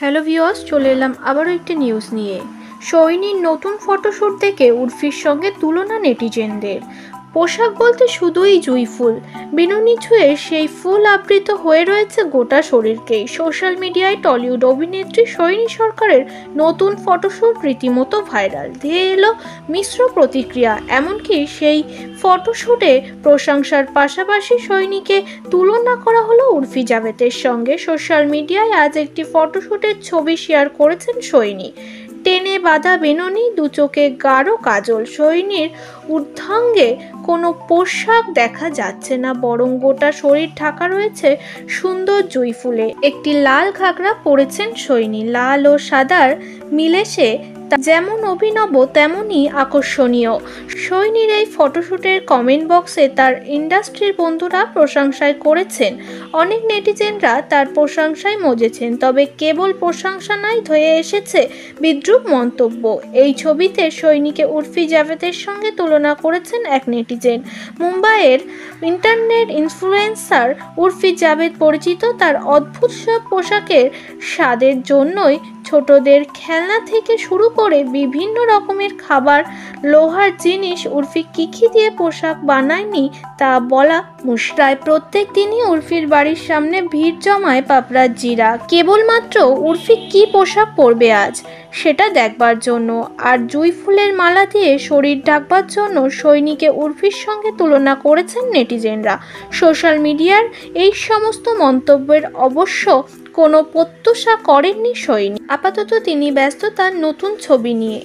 Hello viewers, চলে এলাম আবারও একটি নিউজ নিয়ে। সোহিনীর নতুন ফটোশ্যুট দেখে উর্ফির সঙ্গে তুলনা নেটিজেনদের। পোশাক বলতে শুধুই জুঁই ফুল, বিনুনি ছুঁয়ে সেই ফুল আবৃত হয়ে রয়েছে গোটা শরীরকেই। সোশ্যাল মিডিয়ায় টলিউড অভিনেত্রী সোহিনী সরকারের নতুন ফটোশ্যুট রীতিমতো ভাইরাল, দিয়ে এলো মিশ্র প্রতিক্রিয়া। এমনকি সেই ফটোশ্যুটে প্রশংসার পাশাপাশি সোহিনীকে তুলনা করা হলো উর্ফি জাভেদের সঙ্গে। সোশ্যাল মিডিয়ায় আজ একটি ফটোশ্যুটের ছবি শেয়ার করেছেন সোহিনী। টেনে বাঁধা বেনুনি, দু চোখে গাঢ় কাজল। সোহিনীর ঊর্ধ্বাঙ্গে কোনো পোশাক দেখা যাচ্ছে না, বরং গোটা শরীর ঢাকা রয়েছে সুন্দর জুঁই ফুলে। একটি লাল ঘাগরা পরেছেন সোহিনী। লাল ও সাদার মিলেশে যেমন অভিনব তেমনই আকর্ষণীয়। সোহিনীর এই ফটোশ্যুটের কমেন্ট বক্সে তার ইন্ডাস্ট্রির বন্ধুরা প্রশংসায় করেছেন। অনেক নেটিজেনরা তার প্রশংসায় মজেছেন, তবে কেবল প্রশংসা নয়, ধেয়ে এসেছে বিদ্রূপ মন্তব্য। এই ছবিতে সোহিনীকে উর্ফি জাভেদের সঙ্গে তুলনা করেছেন এক নেটিজেন। মুম্বাইয়ের ইন্টারনেট ইনফ্লুয়েন্সার উর্ফি জাভেদ পরিচিত তার অদ্ভুত সব পোশাকের স্বাদের জন্যই। ছোটদের খেলনা থেকে শুরু করে বিভিন্ন রকমের খাবার, লোহার জিনিস, উর্ফি কি দিয়ে পোশাক বানায়নি তা বলা মুশকিল। প্রায় প্রত্যেক দিনই উর্ফির বাড়ির সামনে ভিড় জমায় পাপরাজ্জিরা, কেবলমাত্র উর্ফি কি পোশাক পরবে আজ সেটা দেখবার জন্য। আর জুঁই ফুলের মালা দিয়ে শরীর ঢাকবার জন্য সোহিনীকে উর্ফির সঙ্গে তুলনা করেছেন নেটিজেনরা। সোশ্যাল মিডিয়ার এই সমস্ত মন্তব্যের অবশ্য কোনো প্রত্যাশা করেননি সোহিনী। আপাতত তিনি ব্যস্ত তার নতুন ছবি নিয়ে।